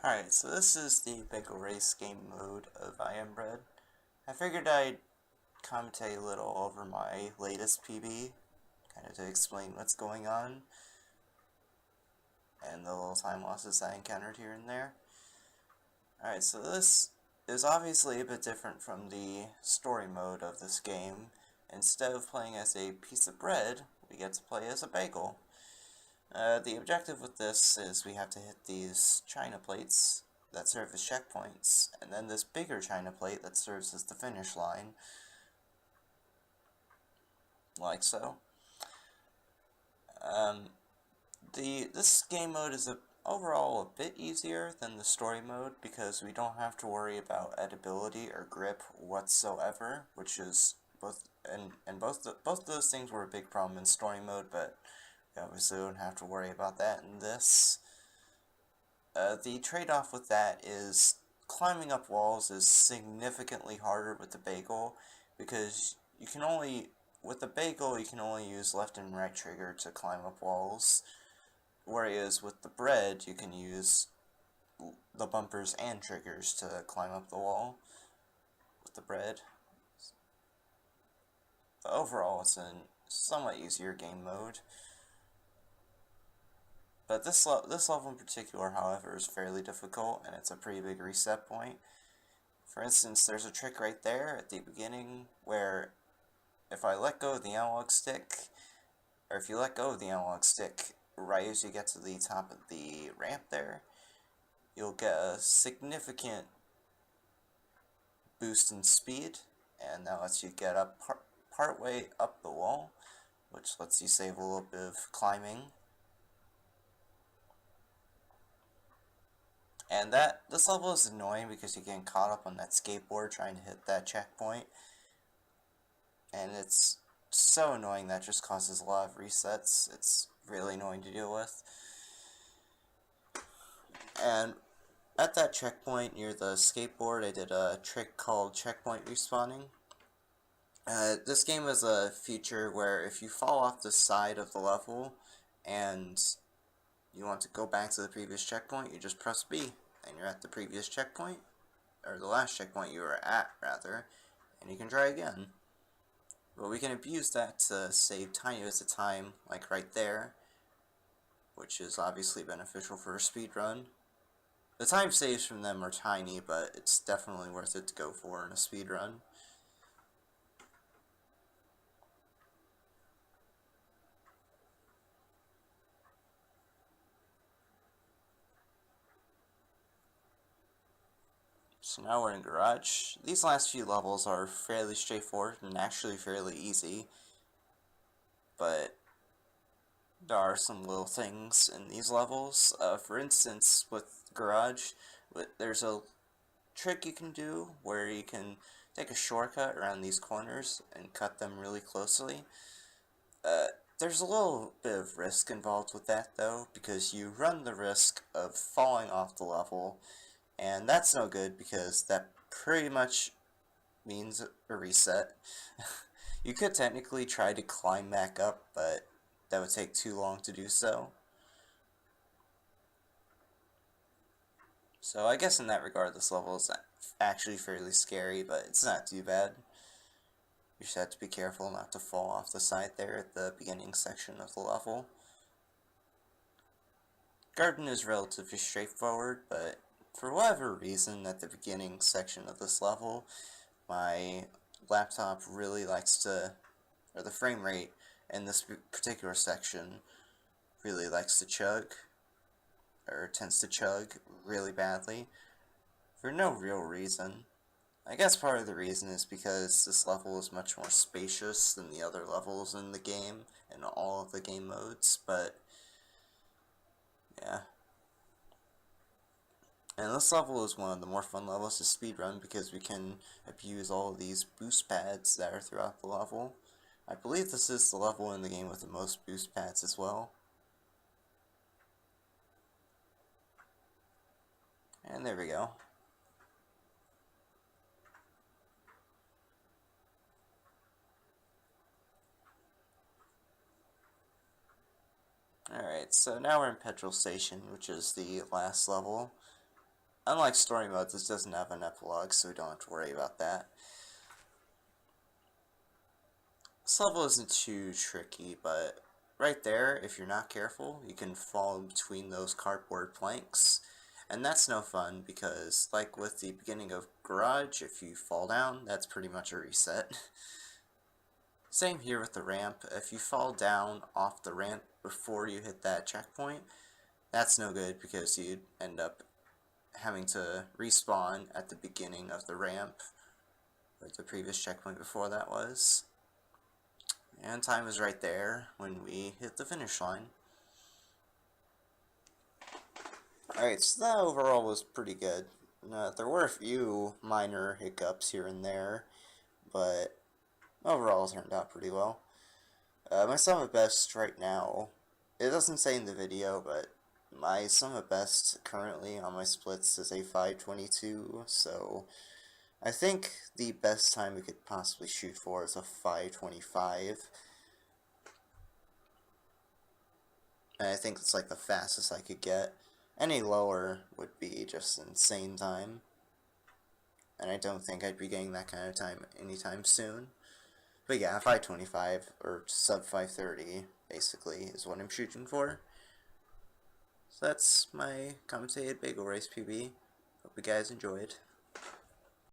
Alright, so this is the Bagel Race game mode of I Am Bread. I figured I'd commentate a little over my latest PB, kind of to explain what's going on, and the little time losses I encountered here and there. Alright, so this is obviously a bit different from the story mode of this game. Instead of playing as a piece of bread, we get to play as a bagel. The objective with this is we have to hit these china plates that serve as checkpoints, and then this bigger china plate that serves as the finish line, like so. This game mode is overall a bit easier than the story mode because we don't have to worry about edibility or grip whatsoever, which is both those things were a big problem in story mode, but we obviously don't have to worry about that in this. The trade-off with that is climbing up walls is significantly harder with the bagel because with the bagel you can only use left and right trigger to climb up walls, whereas with the bread you can use the bumpers and triggers to climb up the wall with the bread. But overall it's a somewhat easier game mode. But this level in particular, however, is fairly difficult, and it's a pretty big reset point. For instance, there's a trick right there at the beginning where if I let go of the analog stick, or if you let go of the analog stick right as you get to the top of the ramp there, you'll get a significant boost in speed, and that lets you get up part way up the wall, which lets you save a little bit of climbing. And this level is annoying because you're getting caught up on that skateboard trying to hit that checkpoint. And it's so annoying that just causes a lot of resets. It's really annoying to deal with. And at that checkpoint near the skateboard, I did a trick called checkpoint respawning. This game has a feature where if you fall off the side of the level and you want to go back to the previous checkpoint, you just press B, and you're at the previous checkpoint, or the last checkpoint you were at, rather, and you can try again. But we can abuse that to save tiny bits of time, like right there, which is obviously beneficial for a speedrun. The time saves from them are tiny, but it's definitely worth it to go for in a speedrun. So now we're in Garage. These last few levels are fairly straightforward and actually fairly easy, but there are some little things in these levels. For instance, with Garage, there's a trick you can do where you can take a shortcut around these corners and cut them really closely. There's a little bit of risk involved with that though, because you run the risk of falling off the level, and that's no good because that pretty much means a reset. You could technically try to climb back up, but that would take too long to do so. So I guess in that regard this level is actually fairly scary, but it's not too bad. You just have to be careful not to fall off the side there at the beginning section of the level. Garden is relatively straightforward, but for whatever reason at the beginning section of this level, my laptop really likes to, or the frame rate in this particular section really likes to chug, or tends to chug really badly, for no real reason. I guess part of the reason is because this level is much more spacious than the other levels in the game, in all of the game modes, but yeah. And this level is one of the more fun levels to speedrun because we can abuse all of these boost pads that are throughout the level. I believe this is the level in the game with the most boost pads as well. And there we go. Alright, so now we're in Petrol Station, which is the last level. unlike story mode, this doesn't have an epilogue, so we don't have to worry about that. This level isn't too tricky, but right there, if you're not careful, you can fall between those cardboard planks. And that's no fun, because like with the beginning of Garage, if you fall down, that's pretty much a reset. Same here with the ramp. If you fall down off the ramp before you hit that checkpoint, that's no good, because you'd end up having to respawn at the beginning of the ramp, or the previous checkpoint before that was. And time is right there when we hit the finish line. Alright, so that overall was pretty good. There were a few minor hiccups here and there, but overall it turned out pretty well. My sum of best right now, it doesn't say in the video, but my sum of best currently on my splits is a 522, so I think the best time we could possibly shoot for is a 525. And I think it's like the fastest I could get. Any lower would be just insane time. And I don't think I'd be getting that kind of time anytime soon. But yeah, 525, or sub 530, basically, is what I'm shooting for. So that's my commentated bagel race PB. Hope you guys enjoyed.